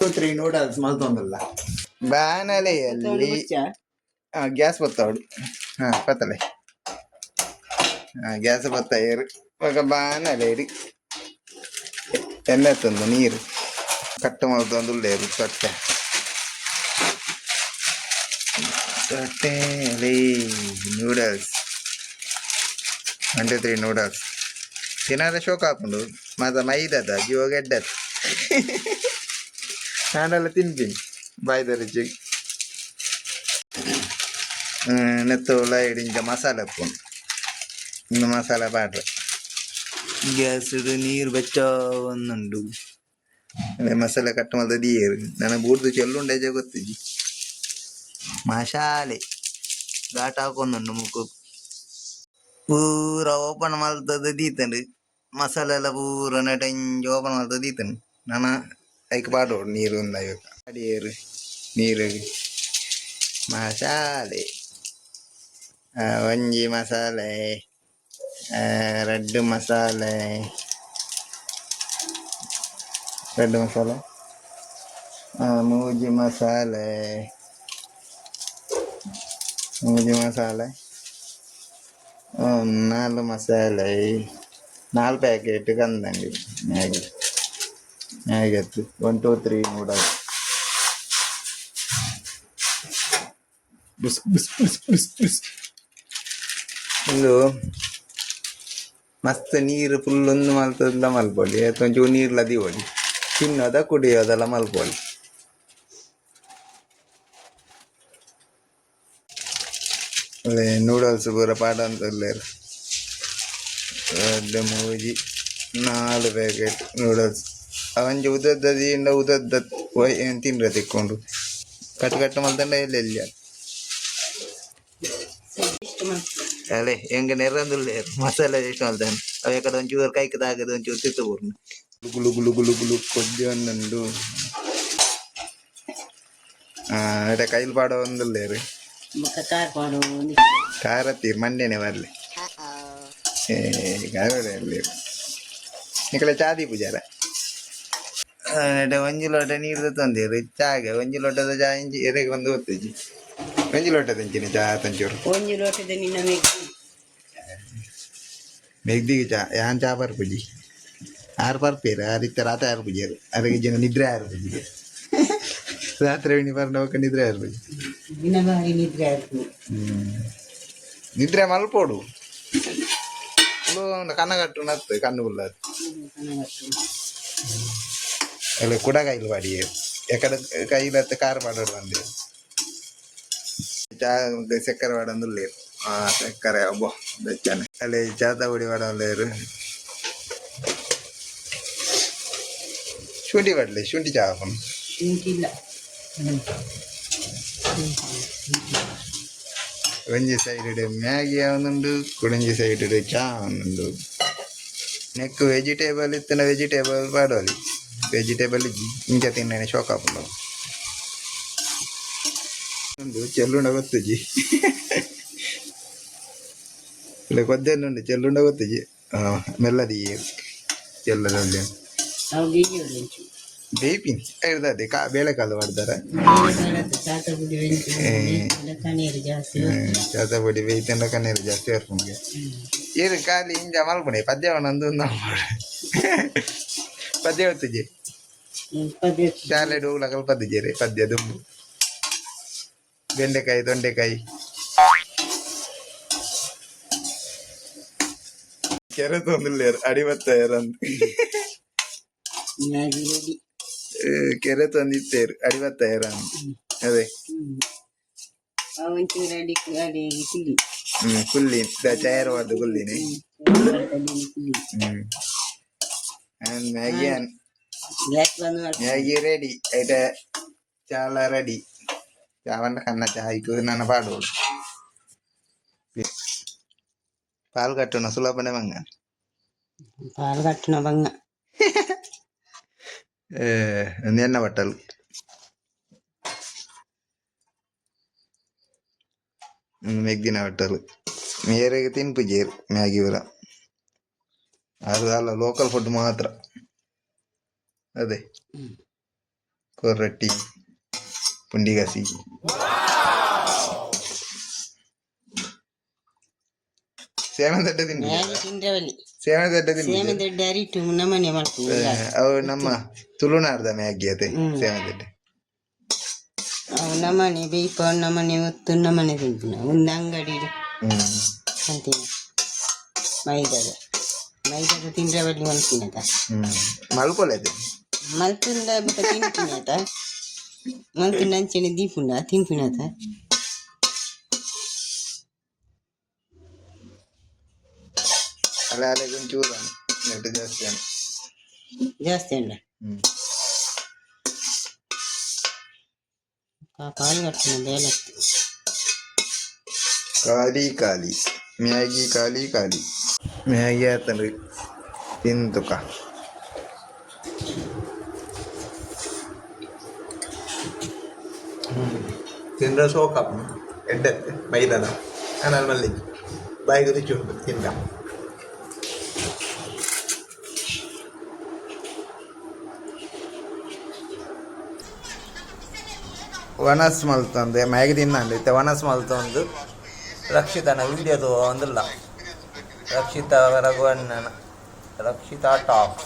three noodles ಮಲ್ತೊಂದಲ್ಲ ಬಾಣಲೆಯಲ್ಲಿ gas ಬತ್ತಾವಡು ಪತ್ತಲೆ gas ಬತ್ತ ಏರು ಇವಾಗ ಬಾಣಲೆಡಿ ಎಣ್ಣೆ ತಂದು ನೀರು ಕಟ್ಟು ಮಲ್ತೊಂದು ಉಳ್ಳೇರು ತೊಟ್ಟೆಲಿ ನೂಡಲ್ಸ್ 1 2 3 ನೂಡಲ್ಸ್ ತಿನ್ನಾದ ಶೋಕ ಹಾಕೊಂಡು ಮಾತ ಮೈದದ ಜೀವಗೆಡ್ಡದ ನಾನೆಲ್ಲ ತಿನ್ತೀನಿ ಬಾಯ್ದ ರುಚಿ ನೆತ್ತ ಉಳ್ಳಾಗಡ್ಡಿ ಇಂಚ ಮಸಾಲೆ ಹಾಕೊಂಡು ಇನ್ನು ಮಸಾಲೆ ಪಾಡ್ರೆ ಗ್ಯಾಸ್ ನೀರು ಬೆಚ್ಚ ಒಂದುಂಡು ಮಸಾಲೆ ಕಟ್ಟು ಮಲ್ದ ದೀಯರು ನನಗೆ ಬೂಡ್ದು ಚೆಲ್ಲುಂಡೆ ಗೊತ್ತಿದ್ದಿ ಮಸಾಲೆ ಘಾಟ ಹಾಕೊಂಡುಂಡು ಮುಕ್ಕು ಪೂರ ಓಪನ್ ಮಲ್ತದ ದೀತಂಡು ಮಸಾಲೆ ಎಲ್ಲ ಪೂರ ನೆಟಂಜ ಓಪನ್ ಮಲ್ತದ ದೀತಂಡು ನಾನು ಐಕ್ ಪಾಡೋಡು ನೀರು ಅಡಿಯೇರು ನೀರು ಮಸಾಲೆ ಒಂಜಿ ಮಸಾಲೆ ರೆಡ್ ಮಸಾಲೆ ಮೂಜಿ ಮಸಾಲೆ ನಾಲ್ಕು ಮಸಾಲೆ 4 ಪ್ಯಾಕೆಟ್ ಕಂದಂಡಿ ಮ್ಯಾಗಿ ಮ್ಯಾಗತ್ತು 1 2 3 ನೂಡಲ್ಸ್ ಬುಸ್ ಬುಸ್ ಬುಸ್ ಬುಸ್ ಬುಸ್ ಇದು ಮಸ್ತ್ ನೀರು ಫುಲ್ ಒಂದು ಮಲ್ತದಲ್ಲ ಮಲ್ಪೊಳ್ಳಿ ಒಂಚೂರು ನೀರ್ಲ ದಿವೊಳಿ ತಿನ್ನೋದ ಕುಡಿಯೋದೆಲ್ಲ ಮಲ್ಪೊಳ್ಳಿ ಅಲ್ಲೇ ನೂಡಲ್ಸ್ ಪೂರ ಪಾಡ ಅಂತಲ್ಲೇರು 2 ಮೂಜಿ 4 ಪ್ಯಾಕೆಟ್ ನೂಡಲ್ಸ್ ಅವಂಜಿ ಉದದ್ದದಿಂದ ಉದದ್ದ ತಿನ್ರ ತಿಕ್ಕೊಂಡು ಕಟ್ಟು ಮಲ್ತಂಡ ಎಲ್ಲೆಲ್ಲಿ ಅಲ್ಲೇ ಹೆಂಗ ನೆರಂದುಲ್ಲೇರು ಮಸಾಲೆ ಎಷ್ಟು ಮಲ್ತಾನೆ ಅವ ಕಡೆ ಒಂಚೂರು ಕೈಕದಾಗದ ಒಂಚೂರು ತಿತ್ತು ಬೂರ್ನು ಗುಲು ಗುಲು ಗುಲು ಗುಲು ಕೊದ್ದಿ ಒಂದುಂಡು ಕೈಲಿ ಪಾಡೋ ಒಂದಲ್ಲೇರು ಖಾರ ತೀರ್ ಮಂಡ್ಯನೆ ಬರಲಿ ಗಾರಡೇರು ನಿಕಲೆ ಚಾದಿ ಪೂಜಾರ ಒಂಜಿ ಲೋಟ ನೀರು ತಂದಿರು ಚಾಗೆ ಒಂಜಿ ಲೋಟದ ಚಾ ಇಂಚಿ ಎರೆಗೆ ಒಂದು ಹೊತ್ತಿಜಿ ಒಂಜಿ ಲೋಟ ತಂಚಿನಿ ಚಾ ತಂಚೂರು ಒಂಜಿ ಲೋಟದ ನಿನ್ನ ಮೆಗ್ದಿಗೆ ಚಾ ಯಾನ್ ಚಾ ಬರ್ಪುಜಿ 6 ಬರ್ಪೇರು ರಾತ್ರಿ 6 ಪೂಜೆರು ಅದಕ್ಕೆ ಜನ ನಿದ್ರೆ 6 ಪೂಜಿಗೆ ರಾತ್ರಿ ಎಣ್ಣಿ ಬರ್ನವಕ್ಕೆ ನಿದ್ರೆ 6 ಪೂಜಿ ನಿದ್ರೆ ಮಲ್ಪೋಡು ಕನ್ನಗಟ್ಟು ನತ್ತು ಕಣ್ಣು ಬುಲ್ಲದು ಅಲ್ಲ ಕುಡ ಕೈಲು ಪಾಡಿ ಎಕಡೆ ಕೈಲತ್ತು ಕಾರು ಪಾಡೋಡು ಬಂದೆ ಚಾ ಸಕ್ಕರೆ ಪಾಡಂದುಲ್ಲೇರು ಸಕ್ಕರೆ ಒಬ್ಬ ಬೆಚ್ಚನೆ ಅಲ್ಲಿ ಚಾತ ಪುಡಿ ಪಾಡಲೇರು ಶುಂಠಿ ಪಡ್ಲಿ ಶುಂಠಿ ಚಾ ಹಾಕೊಂಡು ಒಂಜಿ ಸೈಡ್ ಮ್ಯಾಗಿ ಅವನುಂಡು ಕುಡಂಜಿ ಸೈಡ್ ಚಾ ಅವನುಂಡು ನೆಕ್ ವೆಜಿಟೇಬಲ್ ಇತ್ತನ ವೆಜಿಟೇಬಲ್ ಪಾಡೋಲಿ ವೆಜಿಟೇಬಲ್ ಇಜ್ಜಿ ಇಂಚ ತಿನ್ನನೆ ಶೋಕ ಹಾಕೊಂಡು ಒಂದು ಚೆಲ್ಲುಂಡ ಗೊತ್ತುಜಿ ಇಲ್ಲ ಕೊದ್ದೆನ್ನುಂಡು ಚೆಲ್ಲುಂಡ ಗೊತ್ತುಜಿ ಮೆಲ್ಲದಿ ಚೆಲ್ಲದಲ್ಲಿ ಬೇಯ್ಪಿನಿ ಇರ್ತದೆ ಬೇಳೆ ಕಾಲು ಮಾಡ್ತಾರೆ ಚಾತ ಪುಡಿ ಬೇಯ್ತಂಡ ಕಣ್ಣೀರು ಜಾಸ್ತಿ ಬರ್ಕೊಂಡೆ ಏರು ಖಾಲಿ ಇಂಜ ಮಲ್ಪಣೆ ಪದ್ಯವನೊಂದು ಪದ್ಯ ಹೊತ್ತಿಜಿ ಶಾಲೆ ಹೋಗ್ಲ ಕಲ್ಪದ್ದಿಜೇರಿ ಪದ್ಯ ದುಂಬು ಬೆಂಡೆಕಾಯಿ ತೊಂಡೆಕಾಯಿ ಕೆರೆ ತೊಂದಿಲ್ಲೇರು ಅಡಿವತ್ತಾಯಿರಂತ ಕೆರೆ ತಂದಿತ್ತೇರು ಅಡಿವತ್ತಾಯಿರಂತ ಅದೇ ಕುಲ್ಲಿ ತಯಾರವಾದ ಕುಲ್ಲಿನಿ ಮ್ಯಾಗಿ ರೆಡಿ ಐಟ ಚಾಲ ರೆಡಿ చావంట కన్నా చాయ్కు నన్ను పాడు పాలు కట్టున సులభనే మంగ పాలు కట్టున బంగ ఎన్న బట్టలు ಮೆಗ್ದಿನ ಬಟ್ಟಲು ಮೇರೆಗೆ ತಿನ್ಪುಜೇರು ಮ್ಯಾಗಿ ಬರ ಅದು ಅಲ್ಲ ಲೋಕಲ್ ಫುಡ್ ಮಾತ್ರ ಅದೇ ಕೊರೊಟ್ಟಿ ಪುಂಡಿಗಸಿ ಸೇವನೆ ದಡ್ಡ ತಿಂಡಿ ಮ್ಯಾಗಿ ತಿಂದ್ರವಲ್ಲಿ ಸೇವನೆ ದಡ್ಡ ತಿಂಡಿ ಸೇಮೆ ದೊಡ್ಡ ಅರಿಟ್ಟು ನಮ್ಮನೆ ಮಾಡ್ತೀವಿ ಅವು ನಮ್ಮ ತುಳುನಾಡ್ದ ಮ್ಯಾಗಿ ಅದೇ ಸೇವನೆ ದಡ್ಡ ಅವು ನಮ್ಮನೆ ಬೇಯ್ಪ ನಮ್ಮನೆ ಹೊತ್ತು ನಮ್ಮನೆ ತಿಂತೀವಿ ನಾವು ಒಂದು ಅಂಗಡಿ ಅಂತೀನಿ ಮೈದಾದ ತಿಂದ್ರವಲ್ಲಿ ಮಲ್ತಿನದ ಮಲ್ಕೊಳದು ಮಲ್ತುಂಡ ಬಿಟ್ಟ ತಿಂತಿನದ ಮಲ್ತುಂಡ ಅಂಚೆನೆ ದೀಪುಂಡ ತಿಂಪಿನದ ಅಲ್ಲ ಅಲ್ಲಿಗೆ ಒಂಚೂರು ನೆಟ್ಟು ಜಾಸ್ತಿ ಜಾಸ್ತಿ ಉಂಡ ಕಾಲು ಕಟ್ಟಿನ ಬೇಲೆ ಖಾಲಿ ಖಾಲಿ ಮ್ಯಾಗಿ ಖಾಲಿ ಖಾಲಿ ಮ್ಯಾಗಿ ಆತನ್ರಿ ತಿಂತುಕ ತಿಂದ್ರೆ ಸೋಕಪ್ಪ ಎಡ್ಡತ್ತೆ ಮೈದಾನ ನಾನು ಮಲ್ಲಿ ಬಾಯಿಗೆ ರುಚಿ ಉಂಟು ತಿಂದ ವನಸ್ ಮಲ್ತಂದೆ ಮ್ಯಾಗಿ ತಿನ್ನಂದಿತ್ತೆ ವನಸ್ ಮಲ್ತೊಂದು ರಕ್ಷಿತನ ವಿಡಿಯೋದು ಒಂದಿಲ್ಲ ರಕ್ಷಿತ ರಘುವಣ್ಣನ ರಕ್ಷಿತಾ ಟಾಪ್